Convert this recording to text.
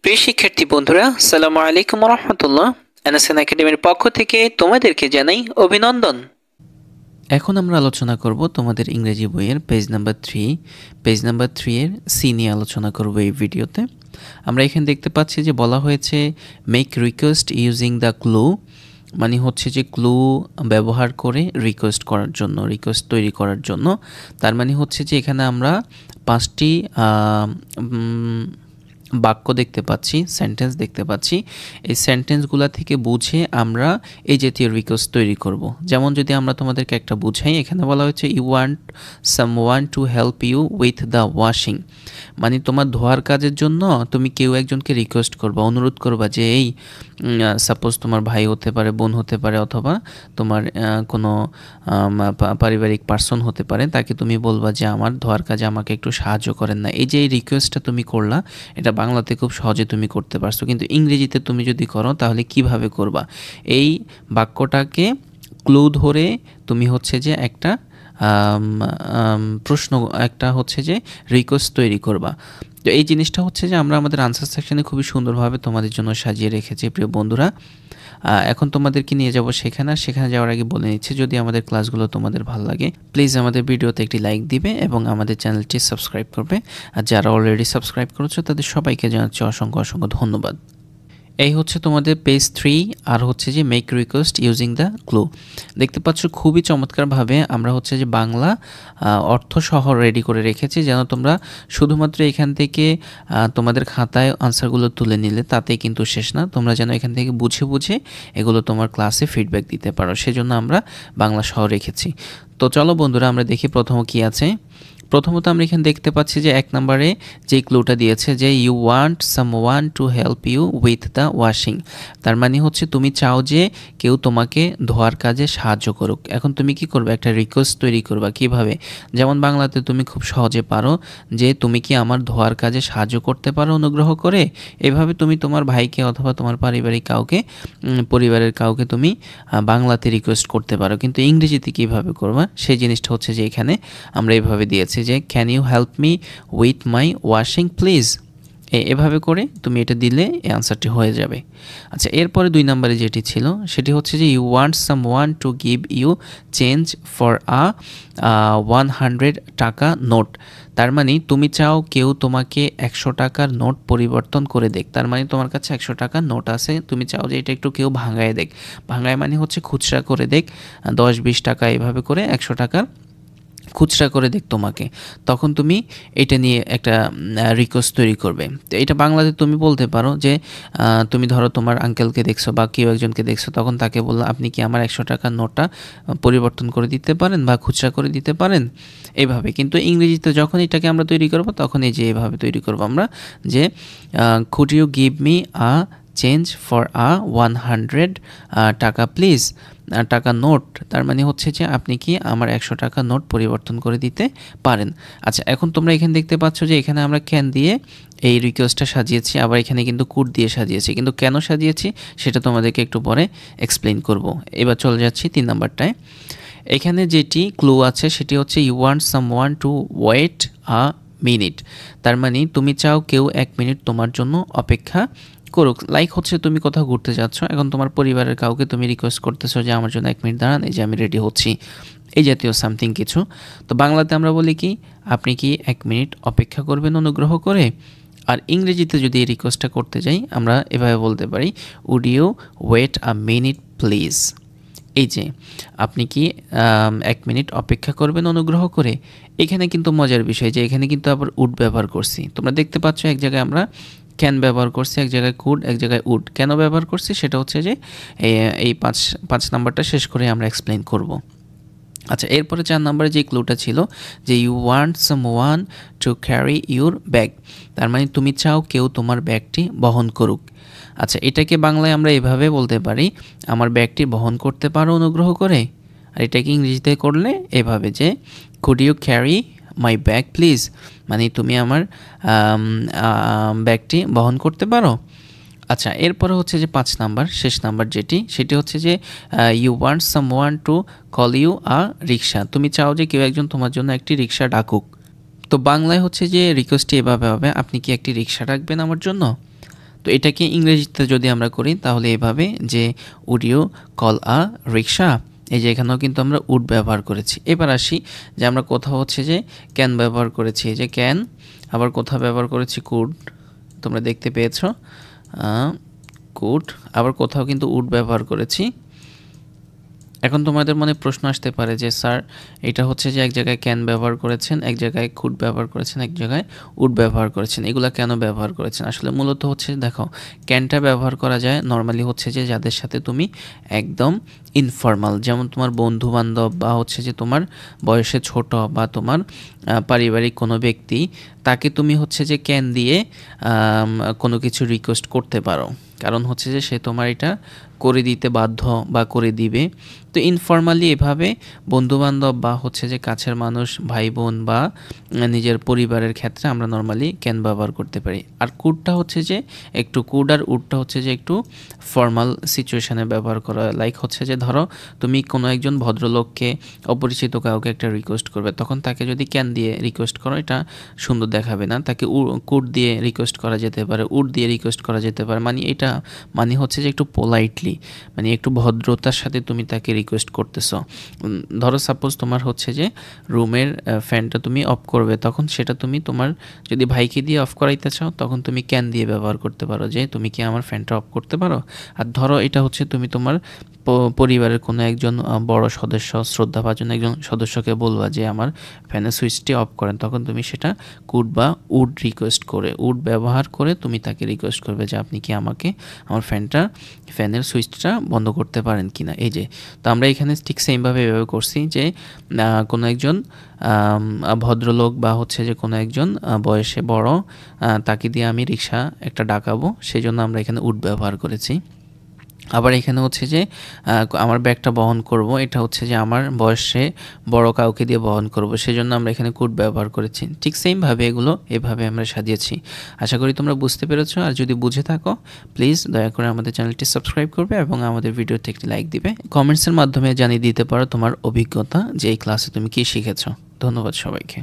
প্রিয় শিক্ষার্থী বন্ধুরা, আসসালামু আলাইকুম ওয়া রাহমাতুল্লাহ। এনএসএন একাডেমির পক্ষ থেকে তোমাদেরকে জানাই অভিনন্দন। এখন আমরা আলোচনা করব তোমাদের ইংরেজি বইয়ের পেজ নাম্বার 3 এর সি নিয়ে আলোচনা করব এই ভিডিওতে। আমরা এখানে দেখতে পাচ্ছি যে বলা হয়েছে make request using the clue, মানে হচ্ছে যে ক্লু ব্যবহার করে রিকোয়েস্ট করার জন্য, রিকোয়েস্ট তৈরি করার জন্য। তার মানে হচ্ছে যে এখানে আমরা 5টি বাক্য দেখতে পাচ্ছি, সেন্টেন্স দেখতে পাচ্ছি। এই সেন্টেন্সগুলো থেকে বুঝে আমরা এই জাতীয় রিকোয়েস্ট তৈরি করব। যেমন যদি আমরা তোমাদেরকে একটা বুঝাই, এখানে বলা হয়েছে you want someone to help you with the washing, মানে তোমার ধোয়ার কাজের জন্য তুমি কেউ একজনকে রিকোয়েস্ট করবা, অনুরোধ করবা যে এই সাপোজ তোমার ভাই হতে পারে, বোন হতে পারে, অথবা তোমার কোনো পারিবারিক পার্সন হতে পারে, তাকে তুমি বলবা যে আমার ধোয়ার কাজে আমাকে একটু সাহায্য করেন না। এই যে এই রিকোয়েস্টটা তুমি করলা, এটা বাংলাতে খুব সহজে তুমি করতে পারছো, কিন্তু ইংরেজিতে তুমি যদি করো তাহলে কিভাবে করবা? এই বাক্যটাকে ক্লু ধরে তুমি হচ্ছে যে একটা প্রশ্ন, একটা হচ্ছে যে রিকোয়েস্ট তৈরি করবা। তো এই জিনিসটা হচ্ছে যে আমরা আমাদের আনসার সেকশনে খুবই সুন্দরভাবে তোমাদের জন্য সাজিয়ে রেখেছি প্রিয় বন্ধুরা। এখন তোমাদেরকে নিয়ে যাব সেখানে যাওয়ার আগে বলে নিচ্ছি, যদি আমাদের ক্লাসগুলো তোমাদের ভালো লাগে প্লিজ আমাদের ভিডিওতে একটি লাইক দিবে এবং আমাদের চ্যানেলটি সাবস্ক্রাইব করবে। আর যারা অলরেডি সাবস্ক্রাইব করেছো তাদের সবাইকে জানাচ্ছি অসংখ্য অসংখ্য ধন্যবাদ। এই হচ্ছে তোমাদের পেজ 3 আর হচ্ছে যে make request using the clue. দেখতে পাচ্ছ খুবই চমৎকারভাবে আমরা হচ্ছে যে বাংলা অর্থ সহ রেডি করে রেখেছি, যেন তোমরা শুধুমাত্র এখান থেকে তোমাদের খাতায় আনসারগুলো তুলে নিলে তাতেই কিন্তু শেষ না, তোমরা যেন এখান থেকে বুঝে বুঝে এগুলো তোমার ক্লাসে ফিডব্যাক দিতে পারো, সেজন্য আমরা বাংলা সহ রেখেছি। তো চলো বন্ধুরা, আমরা দেখি প্রথম কি আছে। প্রথমত আমরা এখানে দেখতে পাচ্ছি যে 1 নম্বরে যে ক্লুটা দিয়েছে যে you want someone to help you with the washing, তার মানে হচ্ছে তুমি চাও যে কেউ তোমাকে ধোয়ার কাজে সাহায্য করুক। এখন তুমি কি করবে? একটা রিকোয়েস্ট তৈরি করবা। কিভাবে? যেমন বাংলাতে তুমি খুব সহজে পারো যে তুমি কি আমার ধোয়ার কাজে সাহায্য করতে পারো অনুগ্রহ করে। এভাবে তুমি তোমার ভাইকে অথবা তোমার পারিবারিক কাউকে, পরিবারের কাউকে তুমি বাংলাতে রিকোয়েস্ট করতে পারো, কিন্তু ইংরেজিতে কীভাবে করবা সেই জিনিসটা হচ্ছে যে এখানে আমরা এভাবে দিয়েছি যে can you help me with my washing please. এভাবে করে তুমি এটা দিলে এই আনসারটি হয়ে যাবে। আচ্ছা, এরপরে 2 নম্বরে যেটি ছিল সেটি হচ্ছে যে you want someone to give you change for 100 টাকা নোট, তার মানে তুমি চাও কেউ তোমাকে 100 টাকার নোট পরিবর্তন করে দেখ। তার মানে তোমার কাছে 100 টাকার নোট আছে, তুমি চাও যে এটা একটু কেউ ভাঙায় দেখ। ভাঙায় মানে হচ্ছে খুচরা করে দেখ, 10-20 টাকা এভাবে করে 100 টাকার খুচরা করে দেখ তোমাকে। তখন তুমি এটা নিয়ে একটা রিকোয়েস্ট তৈরি করবে। তো এটা বাংলাতে তুমি বলতে পারো যে তুমি ধরো তোমার আঙ্কেলকে দেখছো বা কেউ একজনকে দেখছো, তখন তাকে বললো আপনি কি আমার 100 টাকার নোটটা পরিবর্তন করে দিতে পারেন বা খুচরা করে দিতে পারেন, এইভাবে। কিন্তু ইংরেজিতে যখন এটাকে আমরা তৈরি করব তখন এই যে এভাবে তৈরি করব আমরা যে could you give me a change for 100 টাকা প্লিজ, টাকা নোট। তার মানে হচ্ছে যে আপনি কি আমার 100 টাকা নোট পরিবর্তন করে দিতে পারেন। আচ্ছা, এখন তোমরা এখানে দেখতে পাচ্ছ যে এখানে আমরা ক্যান দিয়ে এই রিকোয়েস্টটা সাজিয়েছি, আবার এখানে কিন্তু কুড দিয়ে সাজিয়েছি, কিন্তু কেন সাজিয়েছি সেটা তোমাদেরকে একটু পরে এক্সপ্লেন করব। এবার চলে যাচ্ছি 3 নাম্বারটায়। এখানে যেটি ক্লু আছে সেটি হচ্ছে you want someone to wait a minute, তার মানে তুমি চাও কেউ 1 মিনিট তোমার জন্য অপেক্ষা করুক। লাইক হচ্ছে তুমি কোথাও ঘুরতে যাচ্ছ, এখন তোমার পরিবারের কাউকে তুমি রিকোয়েস্ট করতেছো যে আমার জন্য 1 মিনিট দাঁড়ান, এই যে আমি রেডি হচ্ছি, এই জাতীয় সামথিং কিছু। তো বাংলাতে আমরা বলি কি আপনি কি 1 মিনিট অপেক্ষা করবেন অনুগ্রহ করে। আর ইংরেজিতে যদি এই রিকোয়েস্টটা করতে যাই আমরা এভাবে বলতে পারি would you wait a minute please. এই যে আপনি কি 1 মিনিট অপেক্ষা করবেন অনুগ্রহ করে। এখানে কিন্তু মজার বিষয় যে এখানে কিন্তু আবার উড ব্যবহার করছি। তোমরা দেখতে পাচ্ছ এক জায়গায় আমরা ক্যান ব্যবহার করছি, এক জায়গায় কুড, এক জায়গায় উড। কেন ব্যবহার করছি সেটা হচ্ছে যে এই 5 নাম্বারটা শেষ করে আমরা এক্সপ্লেন করব। আচ্ছা, এরপরে 4 নম্বরে যে ক্লুটা ছিল যে you want someone to carry your bag, তার মানে তুমি চাও কেউ তোমার ব্যাগটি বহন করুক। আচ্ছা, এটাকে বাংলায় আমরা এভাবে বলতে পারি আমার ব্যাগটি বহন করতে পারো অনুগ্রহ করে। আর এটাকে ইংরেজিতে করলে এভাবে যে could you carry my bag please, মানে তুমি আমার ব্যাগটি বহন করতে পারো। আচ্ছা, এরপরে হচ্ছে যে 5 নাম্বার শেষ নাম্বার সেটি হচ্ছে যে you want someone to call you a rickshaw, তুমি চাও যে কেউ একজন তোমার জন্য একটি রিক্সা ডাকুক। তো বাংলায় হচ্ছে যে রিকোয়েস্টটি এভাবে হবে আপনি কি একটি রিক্সা ডাকবেন আমার জন্য। তো এটাকে ইংরেজিতে যদি আমরা করি তাহলে এভাবে যে উড ইউ কল আ রিক্সা, এই যে এখানেও কিন্তু আমরা উড ব্যবহার করেছি। এবার আসি যে আমরা কোথাও হচ্ছে যে ক্যান ব্যবহার করেছি, এই যে ক্যান, আবার কোথাও ব্যবহার করেছি কুড, তোমরা দেখতে পেয়েছো কুড, আবার কোথাও কিন্তু উড ব্যবহার করেছি। এখন তোমাদের মনে প্রশ্ন আসতে পারে যে স্যার এটা হচ্ছে যে এক জায়গায় ক্যান ব্যবহার করেছেন, এক জায়গায় কুড ব্যবহার করেছেন, এক জায়গায় উড ব্যবহার করেছেন, এগুলা কেন ব্যবহার করেছেন? আসলে মূলত হচ্ছে দেখো, ক্যানটা ব্যবহার করা যায় নর্মালি হচ্ছে যে যাদের সাথে তুমি একদম ইনফর্মাল, যেমন তোমার বন্ধু বান্ধব বা হচ্ছে যে তোমার বয়সে ছোট বা তোমার পারিবারিক কোনো ব্যক্তি, তাকে তুমি হচ্ছে যে ক্যান দিয়ে কোনো কিছু রিকোয়েস্ট করতে পারো, কারণ হচ্ছে যে সে তোমার এটা করে দিতে বাধ্য বা করে দিবে। তো ইনফর্মালি এভাবে বন্ধুবান্ধব বা হচ্ছে যে কাছের মানুষ, ভাই বোন বা নিজের পরিবারের ক্ষেত্রে আমরা নর্মালি ক্যান ব্যবহার করতে পারি। আর কুডটা হচ্ছে যে একটু কুড আর উডটা হচ্ছে যে একটু ফর্মাল সিচুয়েশানে ব্যবহার করা, লাইক হচ্ছে যে ধরো তুমি কোনো একজন ভদ্রলোককে, অপরিচিত কাউকে একটা রিকোয়েস্ট করবে, তখন তাকে যদি ক্যান দিয়ে রিকোয়েস্ট করো এটা সুন্দর দেখাবে না, তাকে কুড দিয়ে রিকোয়েস্ট করা যেতে পারে, উড দিয়ে রিকোয়েস্ট করা যেতে পারে, মানে এটা মানে হচ্ছে যে একটু পোলাইটলি, মানে একটু ভদ্রতার সাথে তুমি তাকে রিকোয়েস্ট করতেছো। ধরো সাপোজ তোমার হচ্ছে যে রুমের ফ্যানটা তুমি অফ করবে, তখন সেটা তুমি তোমার যদি ভাইকে দিয়ে অফ করাইতে চাও তখন তুমি ক্যান দিয়ে ব্যবহার করতে পারো যে তুমি কি আমার ফ্যানটা অফ করতে পারো। আর ধরো এটা হচ্ছে তুমি তোমার পরিবারের কোনো একজন বড় সদস্য, শ্রদ্ধাভাজন একজন সদস্যকে বলবা যে আমার ফ্যানের সুইচটি অফ করেন, তখন তুমি সেটা কুড বা উড রিকোয়েস্ট করে, উড ব্যবহার করে তুমি তাকে রিকোয়েস্ট করবে যে আপনি কি আমাকে আমার ফ্যানের সুইচটা বন্ধ করতে পারেন কি না। এই যে, তো আমরা এখানে ঠিক সেমভাবে এভাবে করছি যে কোনো একজন ভদ্রলোক বা হচ্ছে যে কোনো একজন বয়সে বড়, তাকে দিয়ে আমি রিক্সা একটা ডাকাবো, সেই জন্য আমরা এখানে উড ব্যবহার করেছি। আবার এখানে হচ্ছে যে আমার ব্যাগটা বহন করব, এটা হচ্ছে যে আমার বয়সে বড় কাউকে দিয়ে বহন করব, সেজন্য আমরা এখানে কুড ব্যবহার করেছি। ঠিক সেমভাবে এগুলো এভাবে আমরা সাজিয়েছি। আশা করি তোমরা বুঝতে পেরেছো, আর যদি বুঝে থাকো প্লিজ দয়া করে আমাদের চ্যানেলটি সাবস্ক্রাইব করবে এবং আমাদের ভিডিওতে একটি লাইক দিবে। কমেন্টসের মাধ্যমে জানিয়ে দিতে পারো তোমার অভিজ্ঞতা যে এই ক্লাসে তুমি কী শিখেছো। ধন্যবাদ সবাইকে।